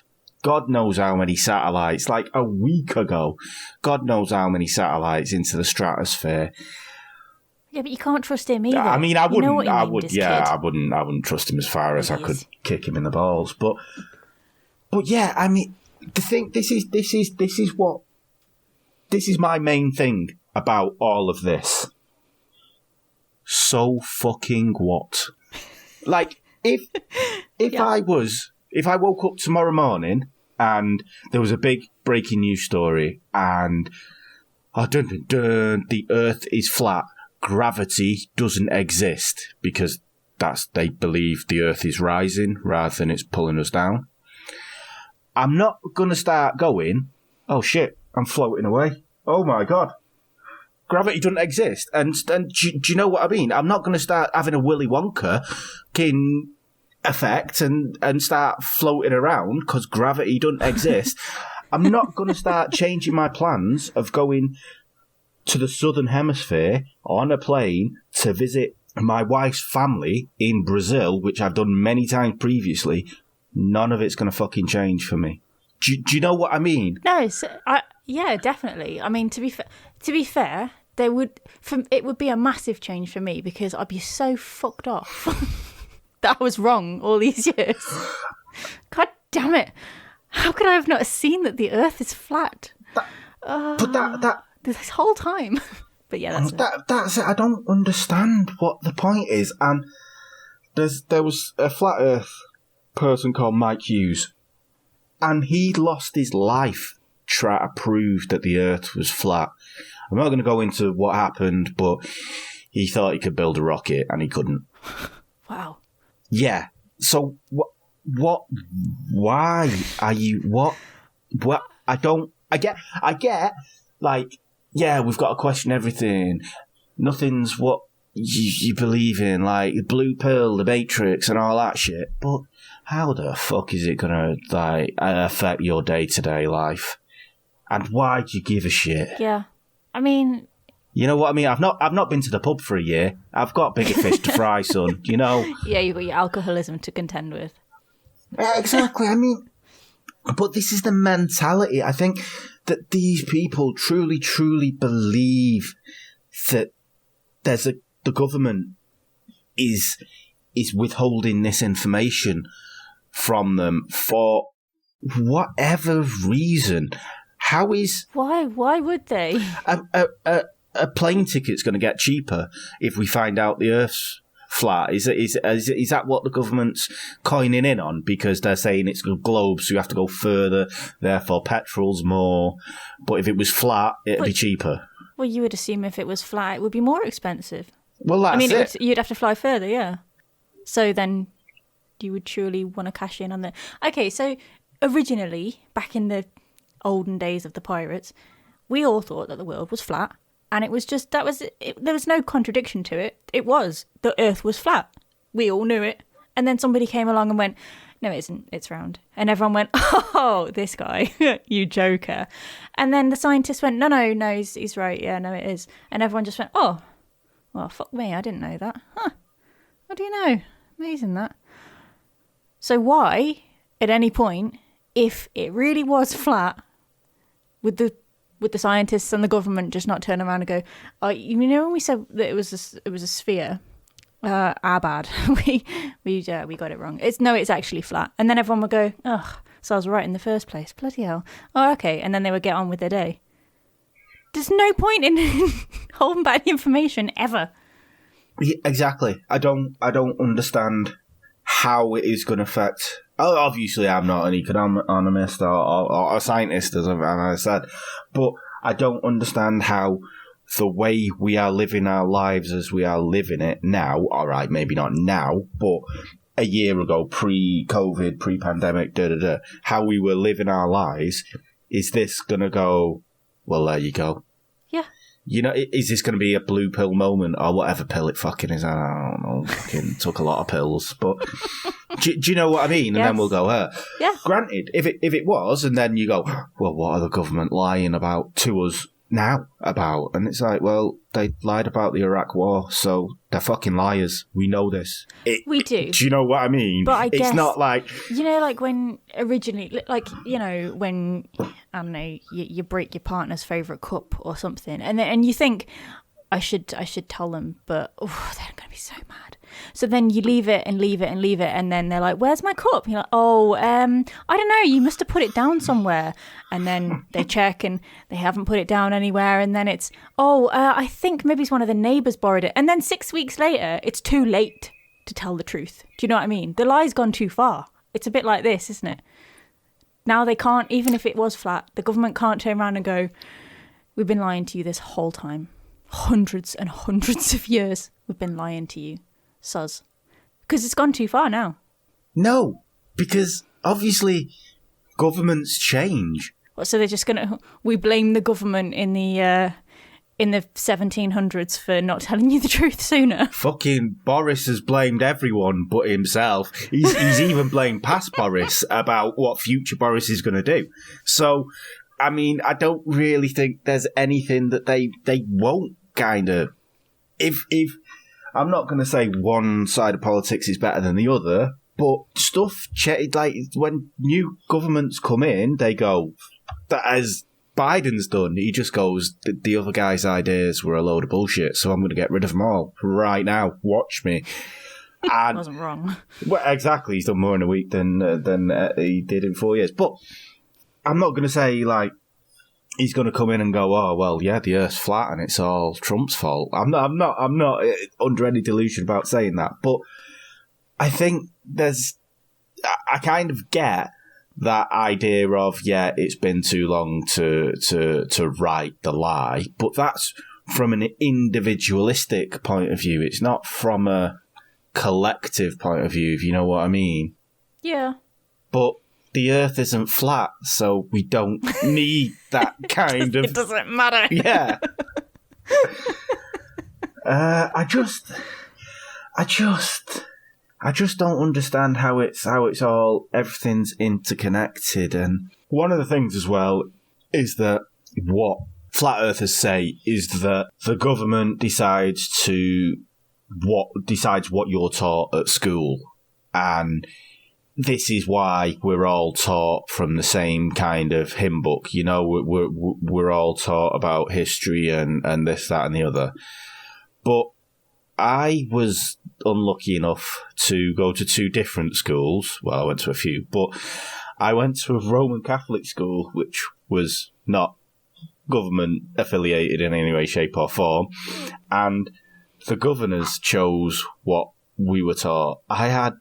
God knows how many satellites, like a week ago. God knows how many satellites into the stratosphere. Yeah, but you can't trust him either. I mean, I wouldn't. I wouldn't. I wouldn't trust him as far as I could kick him in the balls. But yeah, I mean, the thing. This is my main thing about all of this. So fucking what? Like, if I woke up tomorrow morning and there was a big breaking news story and the Earth is flat, gravity doesn't exist because they believe the Earth is rising rather than it's pulling us down. I'm not going to start going, oh shit, I'm floating away. Oh my God. Gravity doesn't exist. And do you know what I mean? I'm not going to start having a Willy Wonka effect and start floating around because gravity doesn't exist. I'm not going to start changing my plans of going to the southern hemisphere on a plane to visit my wife's family in Brazil, which I've done many times previously. None of it's going to fucking change for me. Do you know what I mean? No, yeah, definitely. I mean, to be fair, it would be a massive change for me because I'd be so fucked off that I was wrong all these years. God damn it! How could I have not seen that the Earth is flat? This whole time. But yeah, that's it. I don't understand what the point is. And there was a flat Earth person called Mike Hughes, and he lost his life trying to prove that the Earth was flat. I'm not going to go into what happened, but he thought he could build a rocket and he couldn't. Wow. Yeah. So what? Why are you? What? I get. Like, yeah, we've got to question everything. Nothing's what you believe in, like the blue pill, the Matrix, and all that shit. But how the fuck is it gonna affect your day-to-day life? And why do you give a shit? Yeah, I mean, you know what I mean. I've not been to the pub for a year. I've got bigger fish to fry, son. You know. Yeah, you've got your alcoholism to contend with. Exactly. I mean, but this is the mentality. I think that these people truly, truly believe that the government is withholding this information from them for whatever reason. How is why would they? A plane ticket's going to get cheaper if we find out the Earth's flat. Is that what the government's coining in on? Because they're saying it's a globe, so you have to go further, therefore petrol's more. But if it was flat, it'd be cheaper. Well, you would assume if it was flat, it would be more expensive. Well, that's it. You'd have to fly further, yeah. So then you would surely want to cash in on that. Okay, so originally, back in the olden days of the pirates, we all thought that the world was flat. And it was just, there was no contradiction to it. It was. The Earth was flat. We all knew it. And then somebody came along and went, no, it isn't. It's round. And everyone went, oh, this guy, you joker. And then the scientists went, no, he's right. Yeah, no, it is. And everyone just went, oh, well, fuck me. I didn't know that. Huh. What do you know? Amazing that. So why, at any point, if it really was flat, would the Would the scientists and the government just not turn around and go, oh, you know, when we said that it was a sphere, our bad, we got it wrong. It's actually flat. And then everyone would go, ugh, so I was right in the first place. Bloody hell. Oh, okay. And then they would get on with their day. There's no point in holding back the information ever. Yeah, exactly. I don't understand how it is going to affect. Oh, obviously, I'm not an economist or a scientist, as I said, but I don't understand how the way we are living our lives as we are living it now. All right, maybe not now, but a year ago, pre-COVID, pre-pandemic, how we were living our lives. Is this going to go? Well, there you go. Yeah. You know, is this going to be a blue pill moment or whatever pill it fucking is? I don't know. Fucking took a lot of pills, but do you know what I mean? And Yes. then we'll go, Yeah. Granted, if it was, and then you go, well, what are the government lying about to us now about? And it's like, well, they lied about the Iraq war, so they're fucking liars. We know this. We do. Do you know what I mean? But I guess, it's not like... You know, like when originally, like, you know, when, I don't know, you break your partner's favourite cup or something, and you think, I should tell them, but they're going to be so mad. So then you leave it, and then they're like, where's my cup? And you're like, I don't know, you must have put it down somewhere. And then they check and they haven't put it down anywhere, and then it's, I think maybe it's one of the neighbours borrowed it. And then 6 weeks later, it's too late to tell the truth. Do you know what I mean? The lie's gone too far. It's a bit like this, isn't it? Now they can't, even if it was flat, the government can't turn around and go, we've been lying to you this whole time. Hundreds and hundreds of years we've been lying to you. Soz. Because it's gone too far now. No, because obviously governments change. So they're just gonna, we blame the government in the 1700s for not telling you the truth sooner. Fucking Boris has blamed everyone but himself. He's even blamed past Boris about what future Boris is going to do. So, I mean, I don't really think there's anything that they won't kind of... If I'm not going to say one side of politics is better than the other, but stuff, like when new governments come in, they go, that as Biden's done, he just goes, the other guy's ideas were a load of bullshit, so I'm going to get rid of them all right now. Watch me. And wasn't wrong. Well, exactly. He's done more in a week than he did in 4 years. But I'm not going to say, like, he's going to come in and go, oh, well, yeah, the Earth's flat and it's all Trump's fault. I'm not under any delusion about saying that. But I think I kind of get that idea of, yeah, it's been too long to write the lie. But that's from an individualistic point of view. It's not from a collective point of view, if you know what I mean. Yeah. But the Earth isn't flat, so we don't need that kind of... It doesn't matter. Yeah. I just don't understand how it's all, everything's interconnected. And one of the things as well is that what flat earthers say is that the government decides what you're taught at school. And this is why we're all taught from the same kind of hymn book. You know, we're all taught about history and this, that, and the other. But I was unlucky enough to go to two different schools. Well, I went to a few, but I went to a Roman Catholic school, which was not government affiliated in any way, shape or form. And the governors chose what we were taught. I had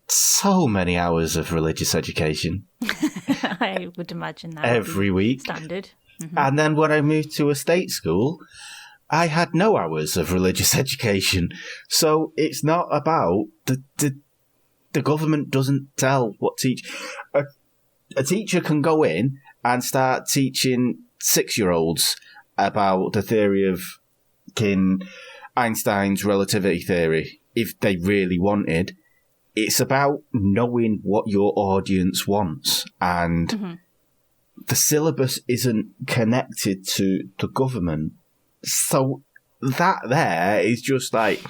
so many hours of religious education. I would imagine that. Every week. Standard. Mm-hmm. And then when I moved to a state school, I had no hours of religious education. So it's not about the government doesn't tell what teach. A teacher can go in and start teaching 6-year-olds about the theory of Einstein's relativity theory if they really wanted. It's about knowing what your audience wants, and the syllabus isn't connected to the government. So that there is just like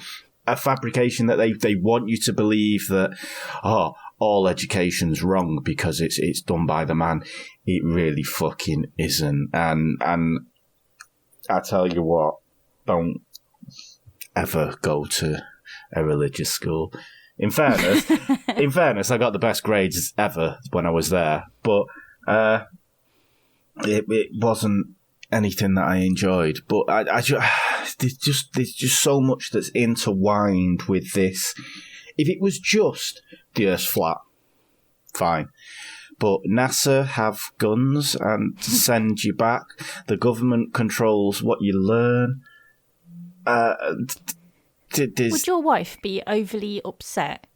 a fabrication that they want you to believe that, oh, all education's wrong because it's done by the man. It really fucking isn't. And I tell you what, don't ever go to a religious school. In fairness, I got the best grades ever when I was there, but it wasn't anything that I enjoyed. But there's just so much that's intertwined with this. If it was just the Earth's flat, fine. But NASA have guns and send you back. The government controls what you learn. Would your wife be overly upset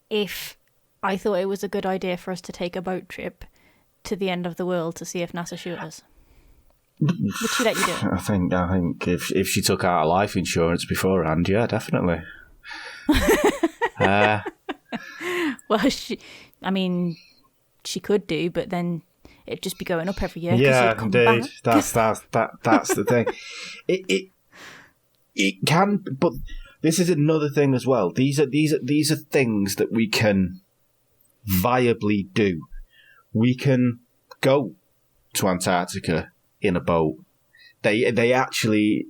if I thought it was a good idea for us to take a boat trip to the end of the world to see if NASA shoot us? Would she let you do it? I think if she took out a life insurance beforehand, yeah, definitely. Well, she could do, but then it'd just be going up every year. Yeah, indeed. That's the thing. It can, but this is another thing as well. These are things that we can viably do. We can go to Antarctica in a boat. They actually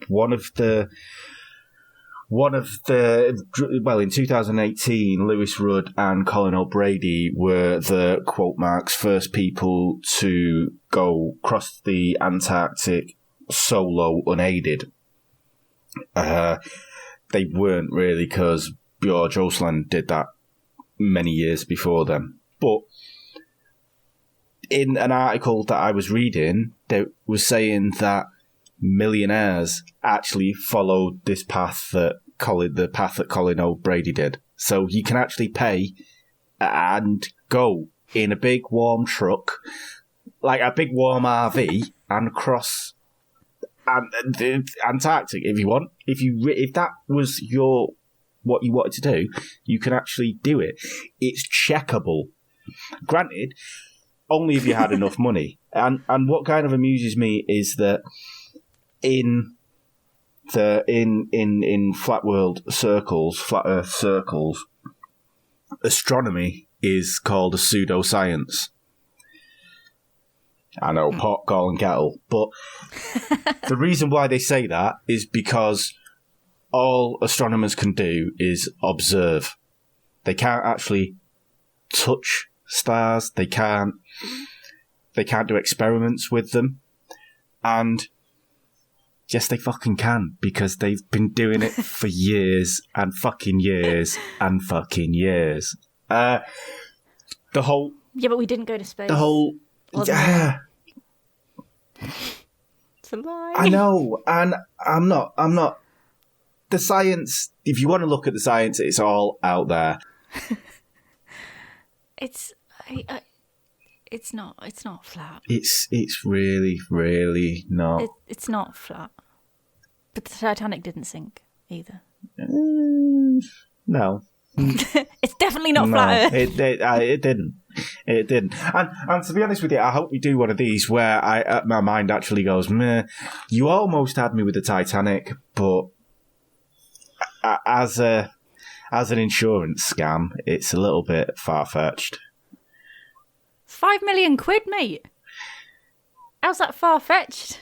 one of the in 2018, Lewis Rudd and Colin O'Brady were the quote marks first people to go cross the Antarctic solo unaided. They weren't really, because George Osland did that many years before them. But in an article that I was reading, they was saying that millionaires actually followed this path that Colin O'Brady did. So you can actually pay and go in a big warm truck, like a big warm RV, and cross the Antarctic if you want. If that was what you wanted to do, you can actually do it. It's checkable. Granted, only if you had enough money. And what kind of amuses me is that in flat Earth circles, astronomy is called a pseudoscience. I know, pot, calling kettle, but the reason why they say that is because all astronomers can do is observe. They can't actually touch stars. They can't do experiments with them. And yes, they fucking can, because they've been doing it for years and fucking years and fucking years. Yeah, but we didn't go to space. Yeah. It's a lie. I know, and I'm not. The science, if you want to look at the science, it's all out there. It's not flat. It's really, really not. It's not flat. But the Titanic didn't sink either. No. It's definitely not flat Earth. It didn't. It didn't. And to be honest with you, I hope we do one of these where my mind actually goes, meh, you almost had me with the Titanic, but as an insurance scam, it's a little bit far-fetched. 5 million quid, mate. How's that far-fetched?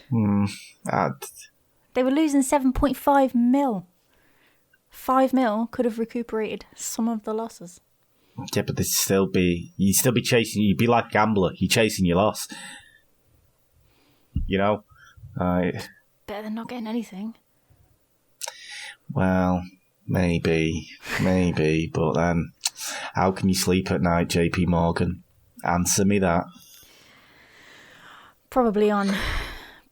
They were losing 7.5 mil. 5 mil could have recuperated some of the losses. Yeah, but you'd still be chasing. You'd be like a gambler. You're chasing your loss. You know. Better than not getting anything. Well, maybe, but then, how can you sleep at night, JP Morgan? Answer me that. Probably on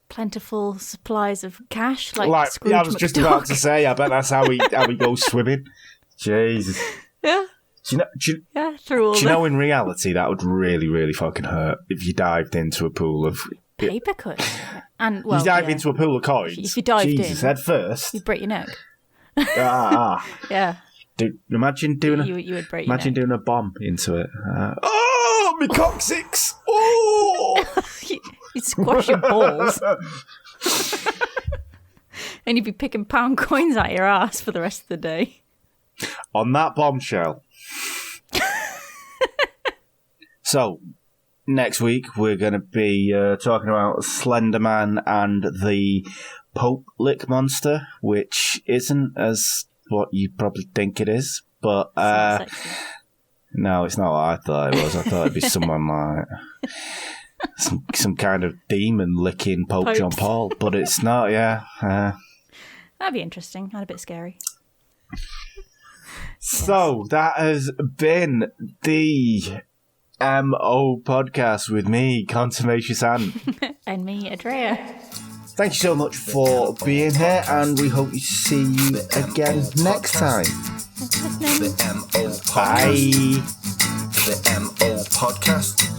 plentiful supplies of cash, like Scrooge I was just McDuck. about to say. I bet that's how we go swimming. Jesus. Yeah. Do you know, in reality, that would really, really fucking hurt if you dived into a pool of paper could. And you dive into a pool of coins. If you dived in, head first, you'd break your neck. Yeah. Dude, imagine doing you would break your neck. doing a bomb into it. Oh, me coccyx! Oh, you'd squash your balls, and you'd be picking pound coins out your ass for the rest of the day. On that bombshell, So, next week we're going to be talking about Slender Man and the Pope Lick Monster, which isn't as what you probably think it is, but no, it's not what I thought it was. I thought it'd be someone like some kind of demon licking Pope John Paul, but it's not. Yeah, that'd be interesting and a bit scary. So that has been the MO podcast with me, Conspiracies, and me, Atreya. Thank you so much for being here, and we hope to see you again next time. The MO Bye. The MO podcast.